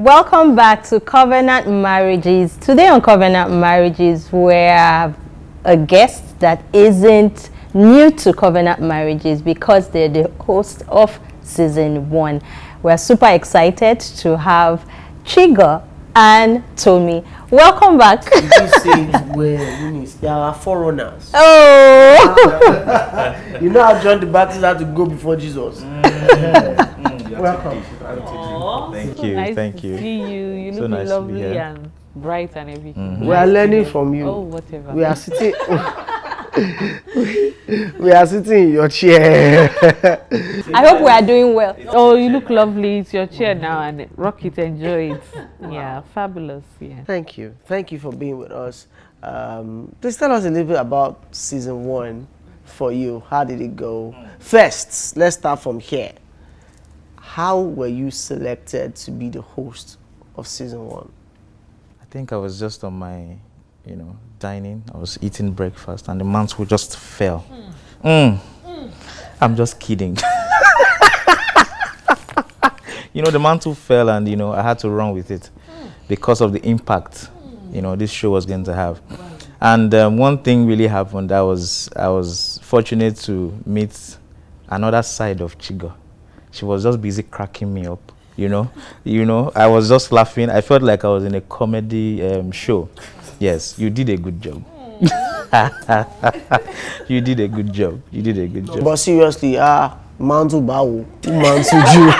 Welcome back to Covenant Marriages. Today on Covenant Marriages, we have a guest that isn't new to Covenant Marriages because they're the host of season 1. We're super excited to have Chigo and Tomi. Welcome back. They are forerunners. Oh! You know how John the Baptist had to go before Jesus. Welcome. Thank you. Nice Thank to you. see you. You So look nice to be lovely here. and bright and everything. We are learning from you. Oh, whatever. We are sitting. We are sitting in your chair. I hope we are doing well. Oh, you look lovely. It's your chair now, and rock it, enjoy it. Yeah, fabulous. Yeah. Thank you. Thank you for being with us. Please tell us a little bit about season 1 for you. How did it go? First, let's start from here. How were you selected to be the host of season 1? I think I was just on my, dining. I was eating breakfast and the mantle just fell. I'm just kidding. The mantle fell and, I had to run with it because of the impact, this show was going to have. And one thing really happened. I was fortunate to meet another side of Chigo. She was just busy cracking me up, I was just laughing. I felt like I was in a comedy show. Yes, you did a good job. You did a good job. But seriously, mantle bow. Who mantled you?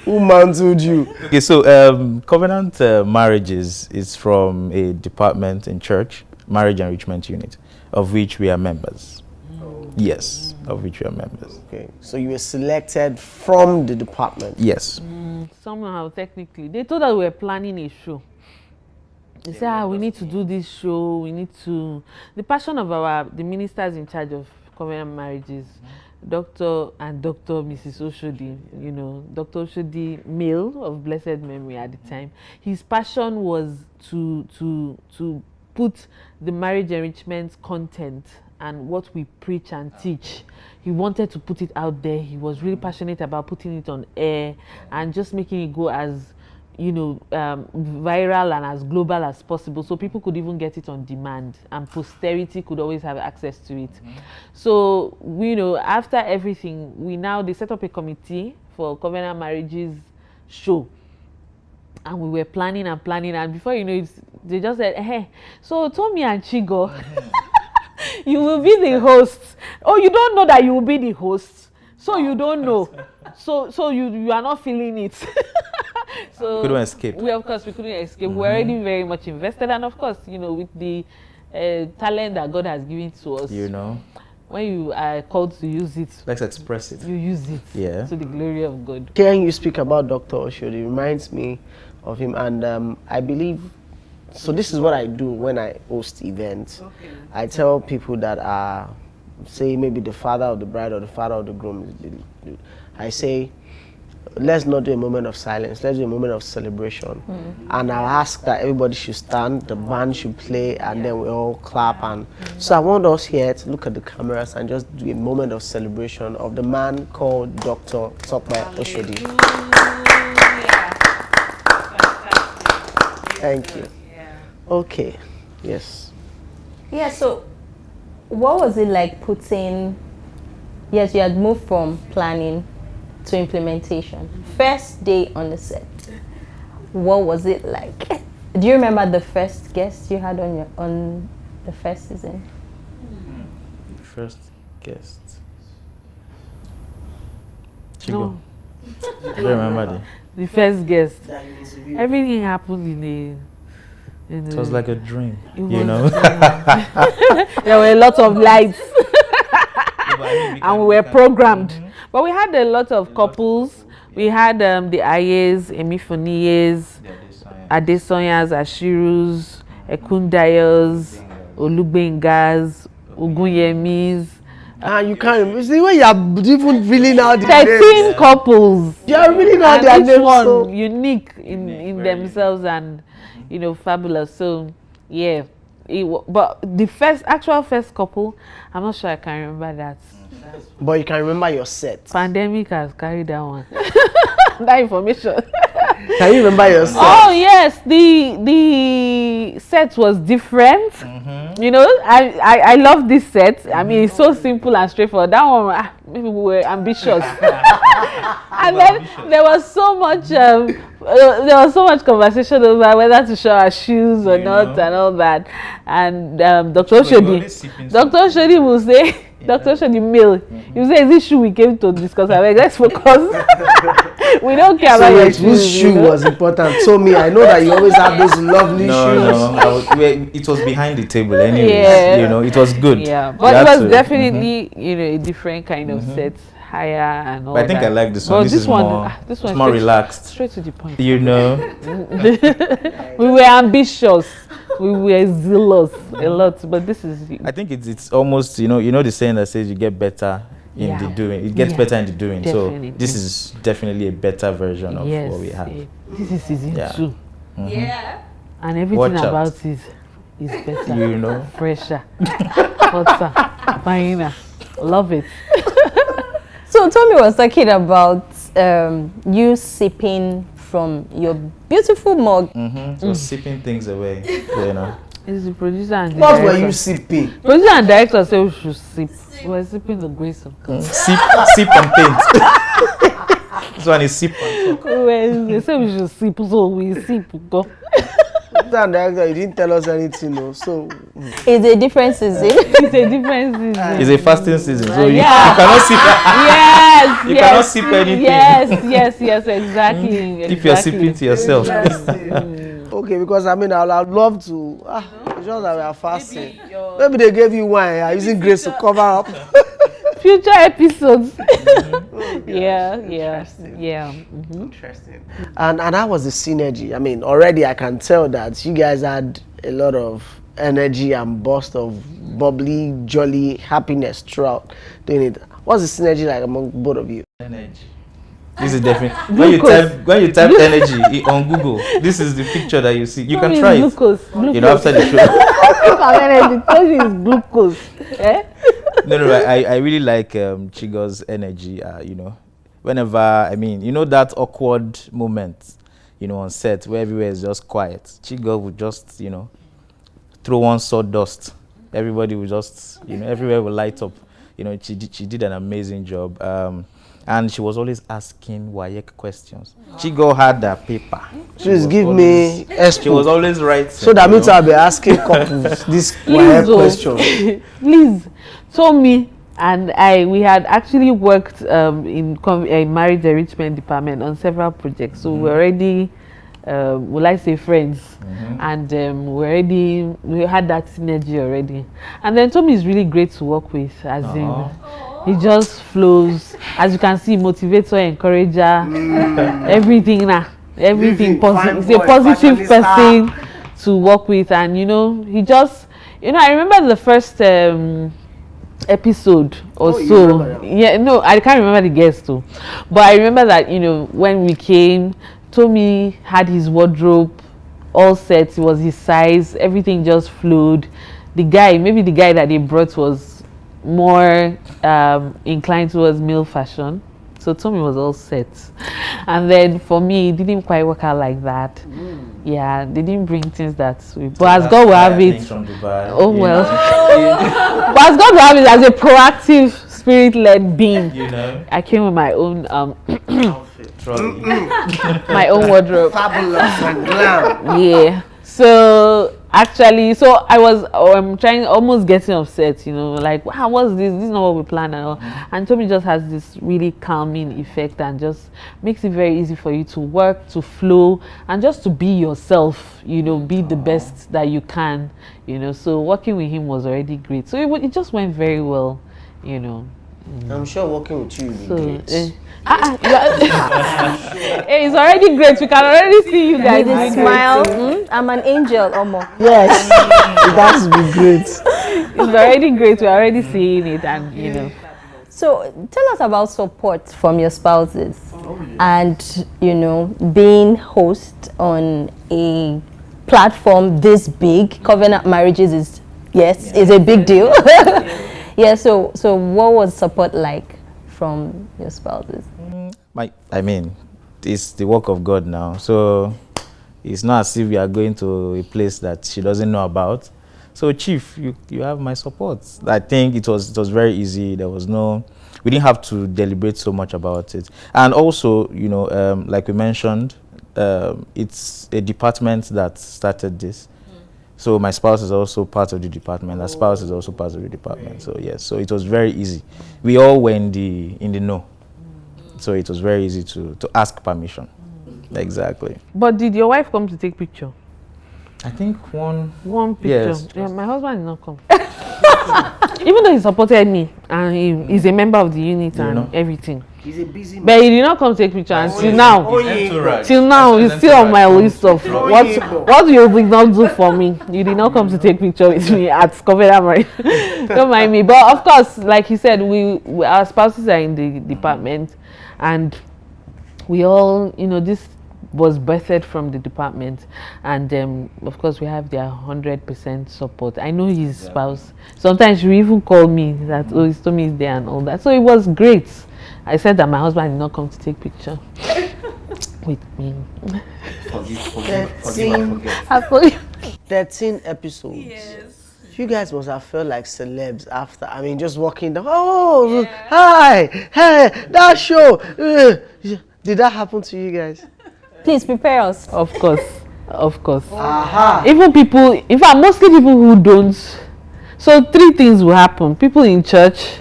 Who mantled you? Okay, so Covenant Marriages is from a department in church, Marriage Enrichment Unit, of which we are members. Yes, of which we are members. Okay, so you were selected from the department. Yes. Somehow, technically, they told us we were planning a show. They said, we need to do this show. We need to. The passion of the ministers in charge of Covenant Marriages, Dr. Mrs. Oshodi, Dr. Oshodi, male of blessed memory at the time. His passion was to put the marriage enrichment content and what we preach and teach. He wanted to put it out there. He was really passionate about putting it on air and just making it go as viral and as global as possible, so people could even get it on demand and posterity could always have access to it. So after everything, they set up a committee for Covenant Marriages show, and we were planning, and before you know it, they just said, hey, so Tomi and Chigo, you will be the hosts. Oh, you don't know that you will be the host, so you don't know. So you are not feeling it. So couldn't escape. We couldn't escape. We're already very much invested, and of course, with the talent that God has given to us. When you are called to use it, Let's express it. You use it. Yeah. To the glory of God. Hearing you speak about Dr. Oshodi reminds me of him, and I believe. So this is what I do when I host events. Okay. I tell people that are, say, maybe the father of the bride or the father of the groom. I say, let's not do a moment of silence. Let's do a moment of celebration. And I'll ask that everybody should stand, the band should play, and then we all clap. And so I want us here to look at the cameras and just do a moment of celebration of the man called Dr. Tomi Oshodi. Thank you. Okay. Yes. Yeah, so what was it like putting, yes, you had moved from planning to implementation. First day on the set, what was it like? Do you remember the first guest you had on the first season? First guest. Chigo. No. I don't remember the first guest. Everything happened it was like a dream, There were a lot of lights. And we were programmed. But we had a lot of couples. We had the Ayes, Emifonies, Adesonyas, Ashirus, Ekundayos, Olugbengas, Ogunyemis. You can't remember. See when you are even reeling out the 13 names. couples. You are reeling out their Each names. one So unique in themselves and fabulous. So yeah. But the first couple, I'm not sure I can remember that. But you can remember your set. Pandemic has carried that one. That information. Can you remember yourself? Oh yes, the set was different. You know, I love this set. I mean, it's so simple and straightforward. That one, maybe we were ambitious. And then there was so much conversation over whether to show our shoes or not and all that. And Dr. Oshodi will say. Dr. Oshodi Mill, you say, is this shoe we came to discuss? I mean, let's focus. We don't care about your shoes. Whose shoe was important? Tomi, I know that you always have those lovely shoes. No, it was behind the table anyways. You know, it was good. Yeah, but it was definitely, you know, a different kind of set, higher and all that. But I think I like this one. This is more relaxed. Straight to the point. You know. We were ambitious. We were zealous a lot, but this is. I think it's almost, you know the saying that says you get better in the doing. It gets better in the doing. Definitely. So this is definitely a better version of what we have. This is season 2. Yeah. And everything about it is better. You know, fresher, hotter, finer. Love it. So Tomi was talking about you sipping from your beautiful mug. So sipping things away, you know. It's the producer and the What director. were you sipping? Producer and director said we should sip. We were sipping the grace of God. Sip and paint. This one is sip and talk. They said we should sip, so we sip. Go. And director, you didn't tell us anything, no. So It's a different season. It's a different season. It's a fasting season, so you Yeah. cannot sip. Yes, You yes, cannot sip anything. Yes, exactly. Keep your sipping to yourself. okay, because I mean, I'd love to. It's just that we are fasting. Maybe they gave you wine. Are using grace to cover up. Future episodes. Yeah. Interesting. And that was the synergy. I mean, already I can tell that you guys had a lot of energy and burst of bubbly, jolly happiness throughout doing it. What's the synergy like among both of you? Energy. This is definitely when you type energy on Google. This is the picture that you see. You can try glucose. it. You know, after the show. Energy. Told you it's glucose. Eh? No. I really like Chigo's energy. You know, whenever that awkward moment, you know, on set where everywhere is just quiet. Chigo would just, you know, throw one sawdust. Everybody would just, you know, everywhere will light up. You know, she did an amazing job. And she was always asking WAEC questions. Chigo had that paper. Please give me expo. She was always right. So that means I'll be asking couples this WAEC question. Please, Tomi and we had actually worked in a marriage enrichment department on several projects. So we're already, will I say friends? And we had that synergy already. And then Tomi is really great to work with, as in. He just flows. As you can see, motivator, encourager, everything positive. He's a positive person to work with, and you know, he just, you know, I remember the first episode or so. Yeah, no, I can't remember the guest too, but I remember that, you know, when we came, Tomi had his wardrobe all set. It was his size. Everything just flowed. Maybe the guy that they brought was more inclined towards male fashion, so Tomi was all set. And then for me, it didn't quite work out like that. Yeah, they didn't bring things that way, but as God will have it, oh well. But as God will have it, as a proactive spirit-led being, you know, I came with my own outfit, my own wardrobe. Fabulous and glam. Yeah. So actually, I was almost getting upset, you know, like, wow, what's this? This is not what we planned and all. And Tomi just has this really calming effect and just makes it very easy for you to work, to flow, and just to be yourself, you know, be the best that you can, you know. So working with him was already great. So it just went very well, you know. I'm sure working with you will be great. It's already great. We can already see you guys. With a smile. I'm an angel, almost. Yes, it has to be great. It's already great. We're already seeing it, and you know. So tell us about support from your spouses, and you know, being host on a platform this big. Covenant marriages is a big deal. Yeah. So what was support like from your spouses? it's the work of God now. So it's not as if we are going to a place that she doesn't know about. So Chief, you have my support. I think it was very easy. There was we didn't have to deliberate so much about it. And also, you know, like we mentioned, it's a department that started this. So my spouse is also part of the department. Her spouse is also part of the department. So yes, so it was very easy. We all were in the know. So it was very easy to ask permission. Exactly. But did your wife come to take picture? I think one picture. Yes. Yeah, my husband did not come. Even though he supported me and he's a member of the unit and everything. He's a busy man. But he did not come take picture until now. Till now, he's still on my list of what you did not do for me. You did not come to take picture with me at Covenant Marriage. Don't mind me. But of course, like he said, our spouses are in the department, and we all, you know, this was birthed from the department, and of course we have their 100% support. I know his spouse. Sometimes she even called me that, oh, his Tomi is there and all that. So it was great. I said that my husband did not come to take picture with me. Forgive. 13 episodes. Yes. You guys must have felt like celebs after. I mean, just walking down. Oh, hi, hey, that show. Did that happen to you guys? Please prepare us. Of course. Aha. Even people, in fact, mostly people who don't. So 3 things will happen. People in church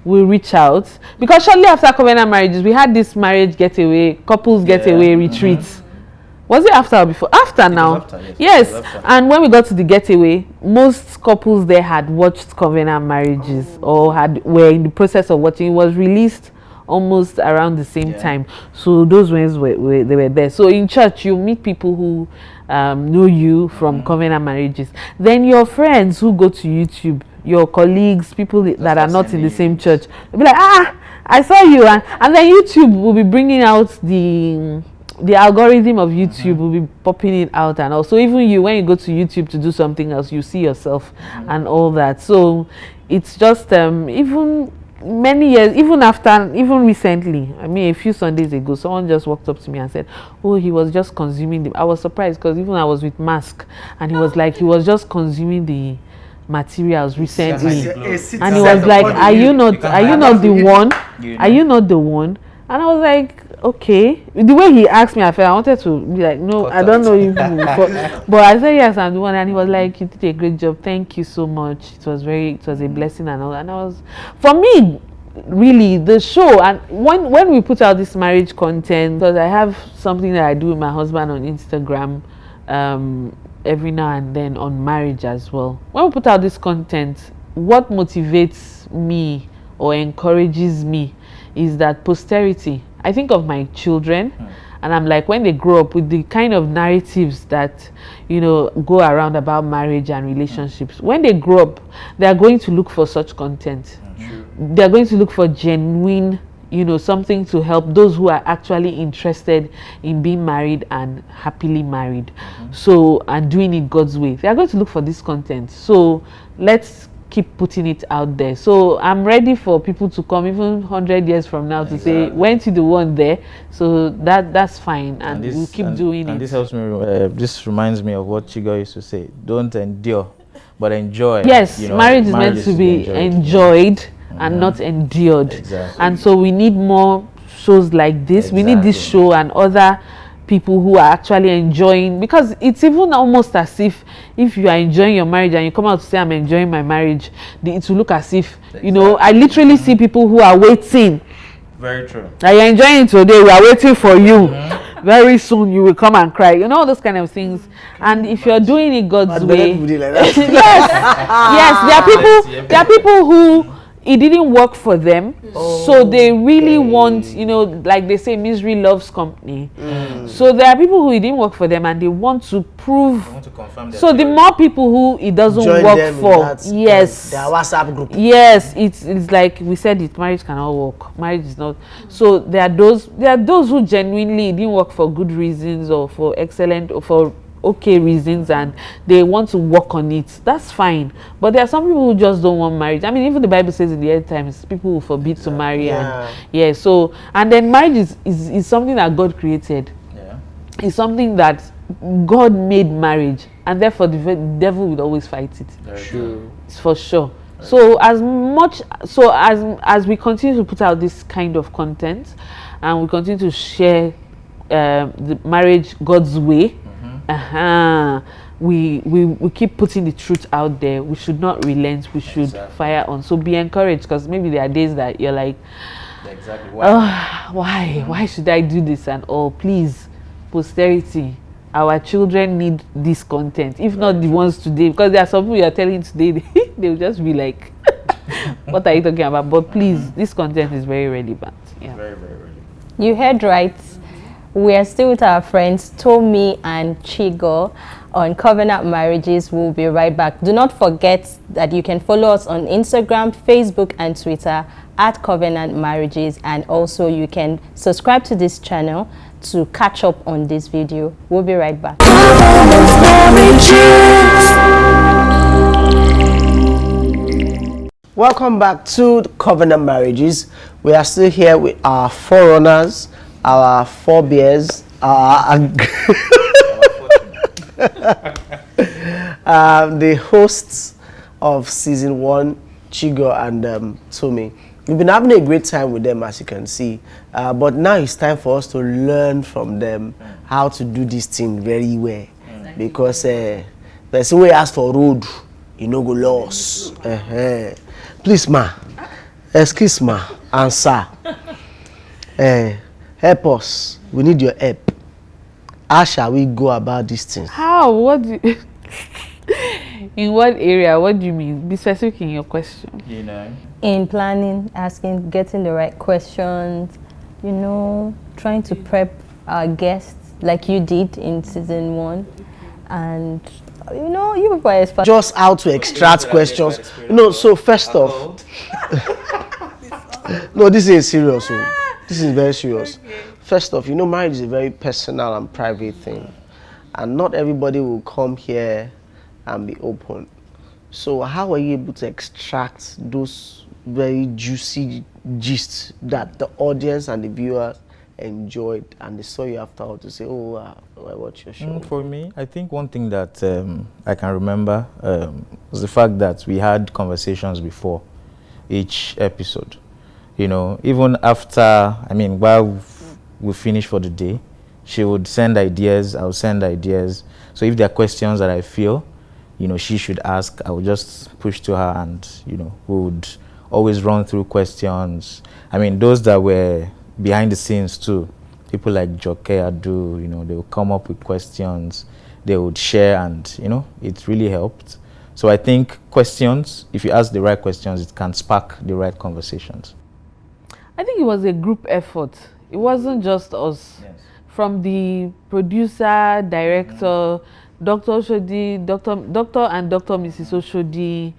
will reach out, because shortly after Covenant Marriages, we had this marriage getaway, couples getaway retreats. Was it after or before? After now. After, yes. After. And when we got to the getaway, most couples there had watched Covenant Marriages or were in the process of watching. It was released almost around the same time. So those ones they were there. So in church, you meet people who know you from Covenant Marriages. Then your friends who go to YouTube, your colleagues, people that are not in the same church, they'll be like, I saw you. And then YouTube will be bringing out the algorithm of YouTube will be popping it out, and also even you, when you go to YouTube to do something else, you see yourself and all that. So it's just even many years, even recently, I mean a few Sundays ago, someone just walked up to me and said, oh, he was just consuming them. I was surprised, because even I was with mask and he was like, he was just consuming the materials recently, and he was like, are you not the one? Are you not the one? And I was like, okay. The way he asked me, I wanted to be like, no, I don't know you before. But I said, yes, I'm the one. And he was like, you did a great job. Thank you so much. It was a blessing and all that. And I was, for me, really, the show, and when we put out this marriage content, because I have something that I do with my husband on Instagram every now and then on marriage as well. When we put out this content, what motivates me or encourages me is that posterity. I think of my children, and I'm like, when they grow up with the kind of narratives that, you know, go around about marriage and relationships, when they grow up, they are going to look for such content. They are going to look for genuine, you know, something to help those who are actually interested in being married and happily married. So, and doing it God's way. They are going to look for this content. So let's keep putting it out there. So I'm ready for people to come even 100 years from now to say, went to the one there. So that's fine, and we'll keep doing it. And this helps me. This reminds me of what Chigo used to say: don't endure, but enjoy. Yes, you know, marriage is meant to be enjoyed and not endured. Exactly. And so we need more shows like this. We need this show and other people who are actually enjoying, because it's even almost as if you are enjoying your marriage and you come out to say I'm enjoying my marriage, it will look as if, you know, I literally see people who are waiting. Very true. Like, you're enjoying it today, we are waiting for you. Very soon you will come and cry, you know, all those kind of things. And if you're doing it God's way, Like yes, there are people who it didn't work for them, so they really want, you know, like they say, misery loves company. So there are people who it didn't work for them and they want to prove. I want to confirm that. So the more people who it doesn't work for, yes, their WhatsApp group. Yes, it's like we said, marriage cannot work. Marriage is not. So there are those who genuinely it didn't work for good reasons or for excellent or for okay reasons and they want to work on it, that's fine. But there are some people who just don't want marriage. I mean, even the Bible says in the end times people will forbid to marry. And so, and then marriage is something that God created. It's something that God made marriage, and therefore the devil would always fight it. True. It's for sure. So as we continue to put out this kind of content, and we continue to share the marriage God's way, we keep putting the truth out there. We should not relent. We should fire on. So be encouraged, because maybe there are days that you're like, why should I do this and all? Please, posterity, our children need this content, if not the ones today, because there are some people you are telling today, they will just be like, what are you talking about? But please, this content is very relevant. Yeah. Very, very relevant. You heard right. We are still with our friends Tomi and Chigo on Covenant Marriages. We'll be right back. Do not forget that you can follow us on Instagram, Facebook, and Twitter at Covenant Marriages, and also you can subscribe to this channel to catch up on this video. We'll be right back. Welcome back to Covenant Marriages. We are still here with our forerunners, our forebears, the hosts of season 1, Chigo and Tomi. We've been having a great time with them, as you can see, but now it's time for us to learn from them how to do this thing very well, because there's a way ask for road, you know, go lost. Please, ma, excuse ma, and sir, help us. We need your help. How shall we go about these things? How? What do you in what area? What do you mean? Be specific in your question. You know, In planning, asking, getting the right questions, you know, trying to prep our guests like you did in season 1, and you know, you people are expert. Just how to extract questions. You know, so first off, no, this is serious. This is very serious. First off, you know, marriage is a very personal and private thing, and not everybody will come here and be open. So how are you able to extract those very juicy gists that the audience and the viewers enjoyed, and they saw you afterwards to say, oh, I watched your show? for me, I think one thing that I can remember was the fact that we had conversations before each episode. You know, even after, I mean, while we finish for the day, she would send ideas, I would send ideas. So if there are questions that I feel, you know, she should ask, I would just push to her, and, you know, we would always run through questions. I mean, those that were behind the scenes too, people like Joke Adu, you know, they would come up with questions, they would share, and, you know, it really helped. So I think questions, if you ask the right questions, it can spark the right conversations. I think it was a group effort. It wasn't just us. Yes. From the producer, director, Dr. Oshodi, Dr. and Dr. Mrs. Oshodi,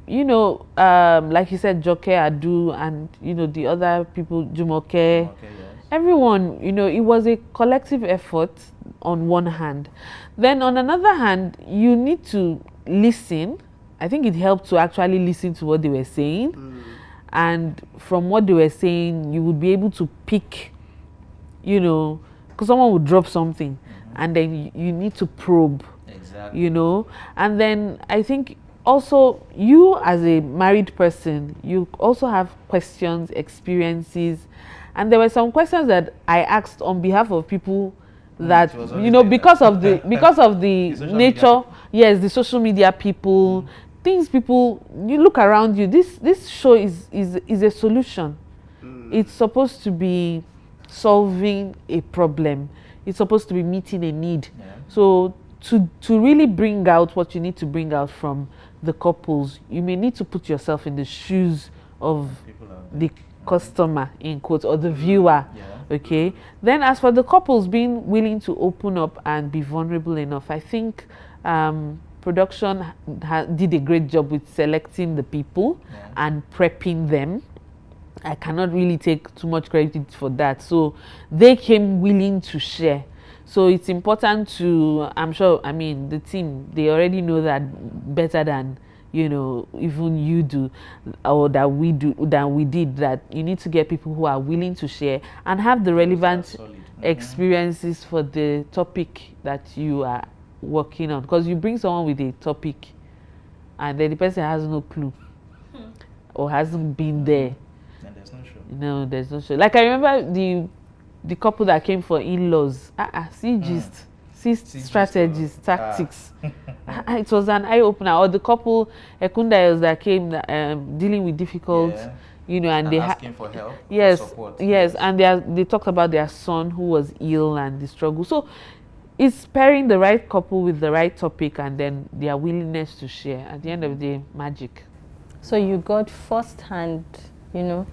you know, like you said, Joke Adu, and, you know, the other people, Jumoke, Yes. everyone, you know, it was a collective effort on one hand. Then on another hand, you need to listen. I think it helped to actually listen to what they were saying. And from what they were saying, you would be able to pick, you know, because someone would drop something, and then you need to probe, you know. And then I think also, you as a married person, you also have questions, experiences, and there were some questions that I asked on behalf of people that, you know, because of the nature, yes, the social media people, things people, you look around you, this show is a solution. It's supposed to be solving a problem. It's supposed to be meeting a need. So to really bring out what you need to bring out from the couples, you may need to put yourself in the shoes of the customer, in quotes, or the viewer. Okay. Then as for the couples being willing to open up and be vulnerable enough, I think production did a great job with selecting the people and prepping them. I cannot really take too much credit for that. So they came willing to share. So it's important to, I'm sure, I mean, the team, they already know that better than, you know, even you do, or that we do, than we did, that you need to get people who are willing to share and have the relevant experiences for the topic that you are working on. Because you bring someone with a topic and then the person has no clue or hasn't been there. And there's no show. No, there's no show. Like I remember the couple that came for in-laws. See gist, see strategies, tactics. It was an eye opener. Or the couple Ekundayos that came dealing with difficult, you know, and they asking for help. Yes, for support. yes, and they talked about their son who was ill and the struggle. So it's pairing the right couple with the right topic and then their willingness to share. At the end of the day, magic. So you got first-hand, you know,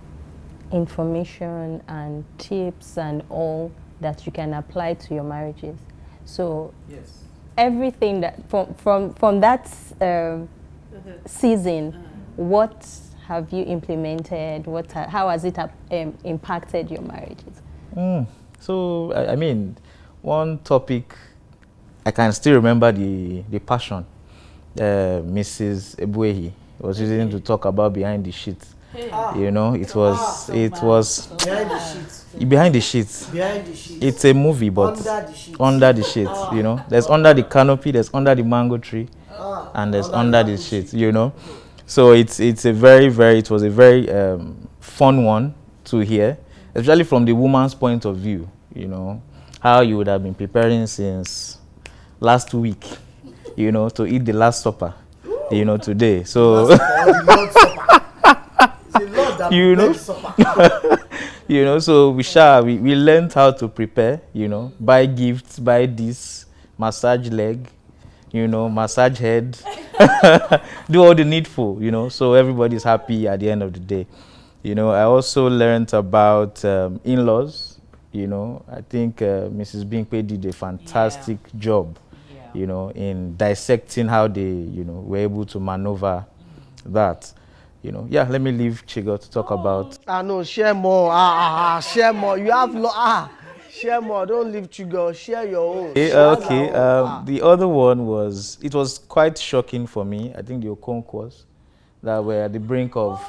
information and tips and all that you can apply to your marriages. So Yes. everything that from that season, what have you implemented? How has it impacted your marriages? So I mean, one topic I can still remember the passion Mrs. Ebuehi was using to talk about behind the sheets. You know, it was Behind the sheets. behind the sheets. Behind the sheets. It's a movie, but under the sheets. You know, there's under the canopy, there's under the mango tree, and there's under the sheets. You know, so it was a very fun one to hear, especially from the woman's point of view. You know, how you would have been preparing since last week, you know, to eat the last supper, you know, today. So you know, you know, so we learned how to prepare, you know, buy gifts, buy this, massage leg, you know, massage head, do all the needful, you know, so everybody's happy at the end of the day. You know, I also learned about in-laws. You know, I think Mrs. Binkpe did a fantastic job, you know, in dissecting how they, you know, were able to maneuver that. You know, yeah, let me leave Chigo to talk about. No, share more. Share more. You have share more. Don't leave Chigo. Share your own. Okay. The other one was, it was quite shocking for me. I think the Okonkwas that were at the brink of,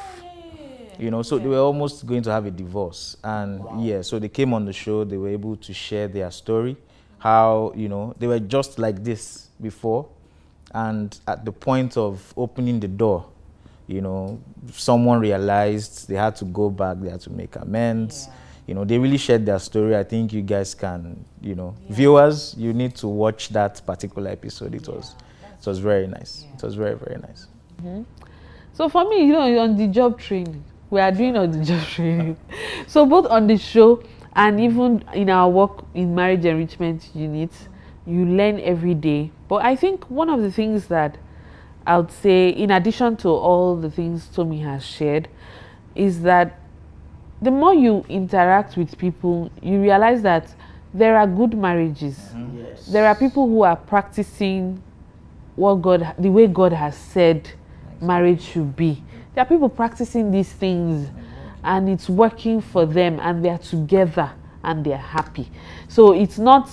you know, so they were almost going to have a divorce. And so they came on the show. They were able to share their story, how, you know, they were just like this before. And at the point of opening the door, you know, someone realized they had to go back, they had to make amends. You know, they really shared their story. I think you guys can, you know, viewers, you need to watch that particular episode. It was very nice. It was very, very nice. So for me, you know, on the job training, we are doing on the job training. So both on the show and even in our work in marriage enrichment unit, you learn every day. But I think one of the things that I would say, in addition to all the things Tomi has shared, is that the more you interact with people, you realize that there are good marriages. Yes. There are people who are practicing the way God has said marriage should be. There are people practicing these things and it's working for them and they're together and they're happy. So it's not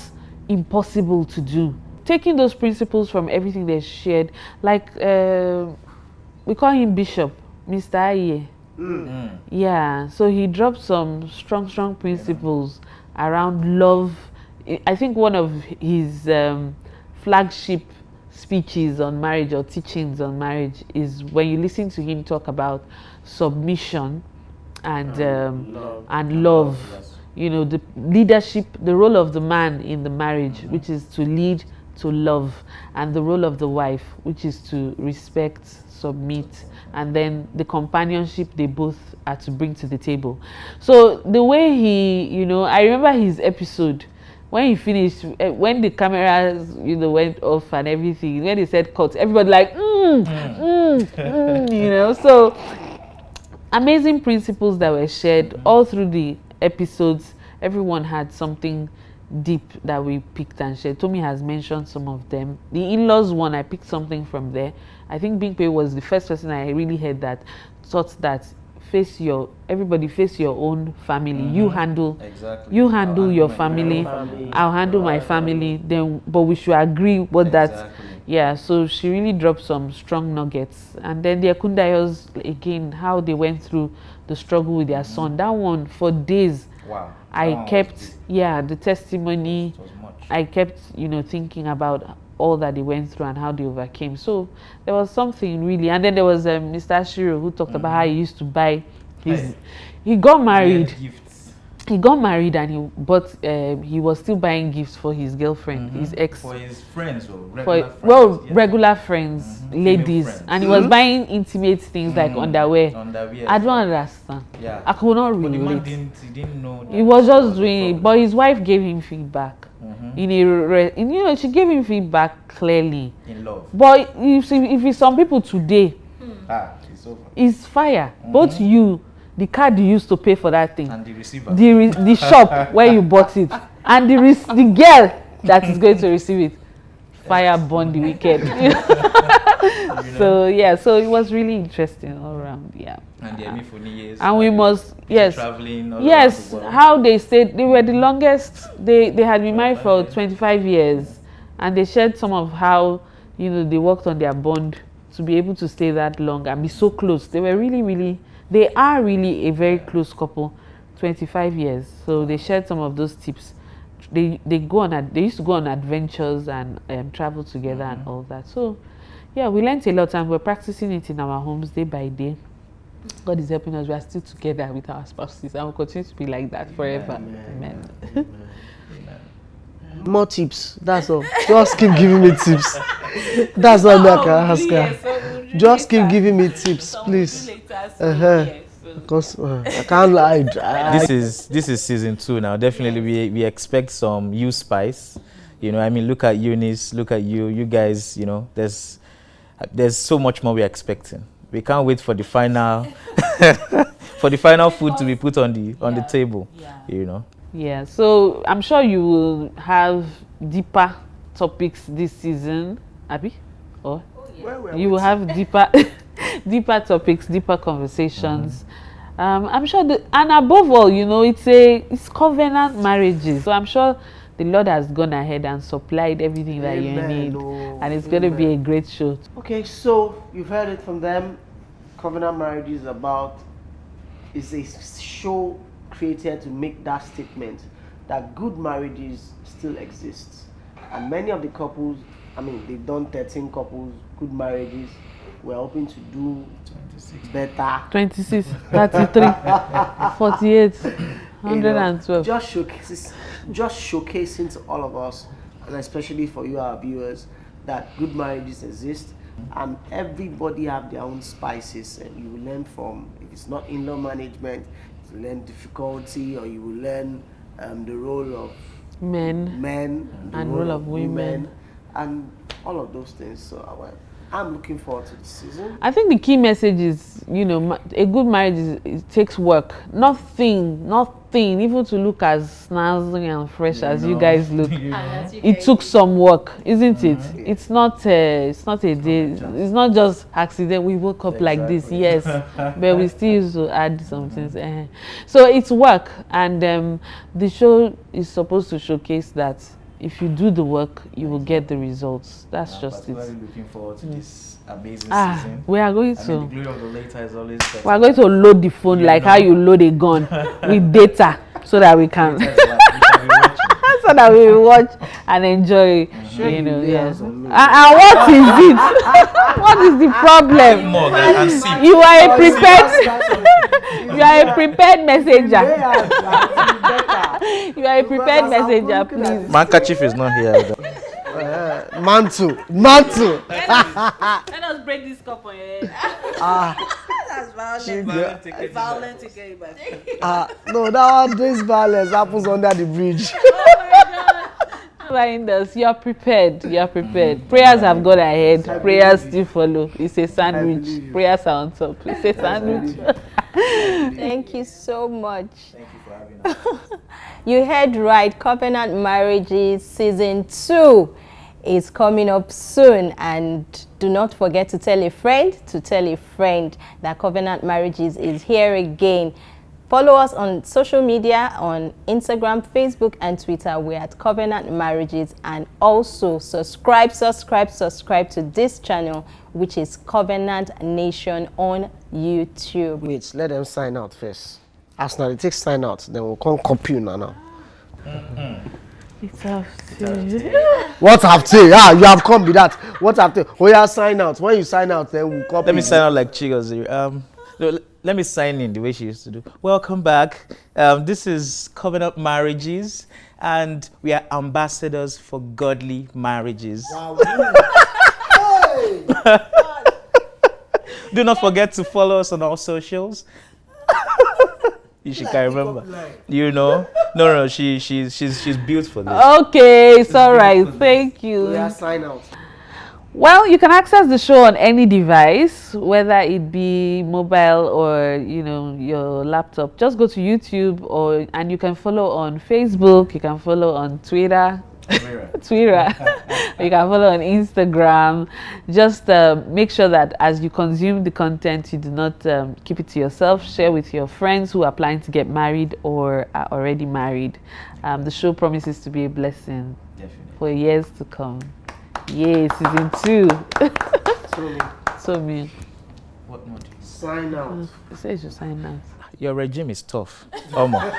impossible to do. Taking those principles from everything they shared, like we call him Bishop, Mr. Aye. Yeah, so he dropped some strong principles around love. I think one of his flagship speeches on marriage or teachings on marriage is when you listen to him talk about submission and love. Yes. You know, the leadership, the role of the man in the marriage, which is to lead, to love, and the role of the wife, which is to respect, submit, and then the companionship they both are to bring to the table. So the way he, you know, I remember his episode when he finished, when the cameras, you know, went off and everything, when he said cut, everybody like, you know, so amazing principles that were shared all through the episodes. Everyone had something deep that we picked and shared. Tomi has mentioned some of them. The in-laws one, I picked something from there. I think Binkpe was the first person I really heard that thought that everybody face your own family. You handle Exactly. you handle your my family. family. I'll handle my family. Then, but we should agree what that. Exactly. Yeah. So she really dropped some strong nuggets. And then the Akundayos again, how they went through the struggle with their son. That one for days. Wow. I kept the testimony. It was much. I kept thinking about all that they went through and how they overcame. So there was something really. And then there was Mr. Ashiro who talked about how he used to buy his. He got married. Gifts. He got married and he bought. He was still buying gifts for his girlfriend, his ex. For his friends, or regular For friends. Yeah. regular friends, ladies, friends. and he was buying intimate things like underwear. Underwear. I don't understand. Yeah. I could not But the man relate. he didn't know. He was just doing it, but his wife gave him feedback. She gave him feedback clearly. In love. But you see, if it's some people today, It's over. it's fire. Both you, the card you used to pay for that thing, And the receiver. the shop where you bought it, and the girl that is going to receive it, fire burn the wicked. So yeah, so it was really interesting all around. Yeah. And the Emifuni years. And we must traveling. All yes, around the world. how they stayed. They were the longest. They had been married for 25 years, and they shared some of how they worked on their bond to be able to stay that long and be so close. They were really. They are really a very close couple, 25 years. So they shared some of those tips. They used to go on adventures and travel together and all that. So yeah, we learned a lot and we're practicing it in our homes day by day. God is helping us. We are still together with our spouses and we'll continue to be like that forever. Amen. More tips. That's all. Just keep giving me tips. That's all I can ask her. Just keep giving me tips, please. Because I can't lie. This is season 2 now. Definitely, we expect some new spice. I mean, look at Eunice, look at you guys. There's so much more we're expecting. We can't wait for the final for the final food to be put on the table. Yeah, so I'm sure you will have deeper topics this season, Abby? Or you will have deeper topics, deeper conversations. I'm sure and above all, it's covenant marriages. So I'm sure the Lord has gone ahead and supplied everything that you need. And it's going to be a great show. Okay, so you've heard it from them. Covenant Marriage is a show created to make that statement that good marriages still exist. And many of the couples, they've done 13 couples, good marriages. We're hoping to do 26 better. 26, 33, 48, 112. Just showcasing to all of us, and especially for you, our viewers, that good marriages exist. And everybody have their own spices, and you will learn from, if it's not in-law management, you will learn difficulty, or you will learn the role of men and role of women, and all of those things. So I'm looking forward to the season. I think the key message is, a good marriage it takes work. Nothing, even to look as snazzy and fresh as you guys look. It took some work, isn't it? It's not a day. It's not just accident. We woke up like this, yes, but we still used to add some things. So it's work, and the show is supposed to showcase that. If you do the work, you will get the results. That's just it. I'm looking forward to this amazing season. We are going to. The glory of the later is always better. We are going to load the phone how you load a gun with data, so that we can, so that we will watch and enjoy. Yes. And what is it? What is the problem? You are a prepared. You are a prepared messenger. You are a prepared messenger, please. My handkerchief is not here. Mantle. Let us break this cup on your head. That's violent. Violent again, but No, this violence happens under the bridge. You are prepared. You are prepared. Prayers have gone ahead. Prayers still follow. It's a sandwich. Prayers are on top. It's a sandwich. Thank you so much. Thank you for having us. You heard right. Covenant Marriages Season 2 is coming up soon, and do not forget to tell a friend that Covenant Marriages is here again. Follow us on social media, on Instagram, Facebook, and Twitter. We're at Covenant Marriages. And also subscribe to this channel, which is Covenant Nation on YouTube. Wait, let them sign out first. As now they take sign out, then we'll come copy you now. It's after. What after? Ah, you have come with that. What after? Oh yeah, sign out. When you sign out, then we'll copy. Let me sign out like Chigo's. No, let me sign in the way she used to do. Welcome back. This is Covenant Marriages, and we are ambassadors for godly marriages. Wow. Do not forget to follow us on all socials. You should can remember. You know? No, she's built for this. Okay, it's all right. Thank you. Yeah, sign out. Well, you can access the show on any device, whether it be mobile or your laptop. Just go to YouTube, and you can follow on Facebook. You can follow on Twitter. Twitter. You can follow on Instagram. Just make sure that as you consume the content, you do not keep it to yourself. Share with your friends who are planning to get married or are already married. The show promises to be a blessing for years to come. Yay, season 2. Tomi. What more do you Sign out. You say you should sign out. Your regime is tough. Almost.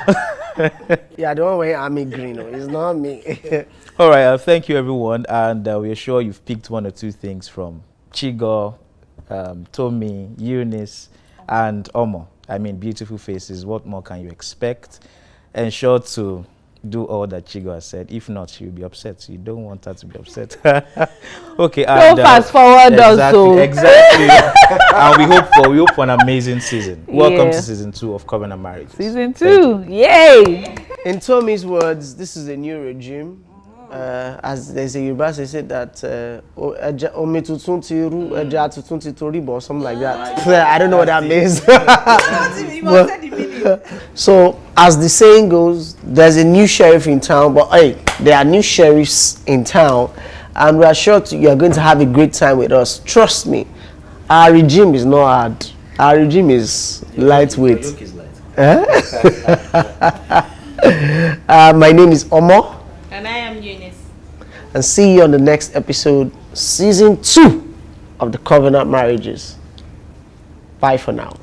Yeah, don't wear army green. It's not me. All right, thank you everyone, and we're sure you've picked one or two things from Chigo, Tomi, Eunice, and Omo. I mean, beautiful faces. What more can you expect? Ensure to do all that Chigo has said. If not, she'll be upset. You don't want her to be upset. Okay. Don't fast forward also. Exactly. And we hope for an amazing season. Welcome to season 2 of Covenant Marriage. Season 2. Yay! In Tomi's words, this is a new regime. As there's a Yoruba, they said that or something like that. I don't know what that means. So, as the saying goes, there's a new sheriff in town, but hey, there are new sheriffs in town, and we are sure you are going to have a great time with us. Trust me, our regime is not hard. Our regime is lightweight. Your look is light. My name is Omo. And I am Eunice. And see you on the next episode, season 2 of the Covenant Marriages. Bye for now.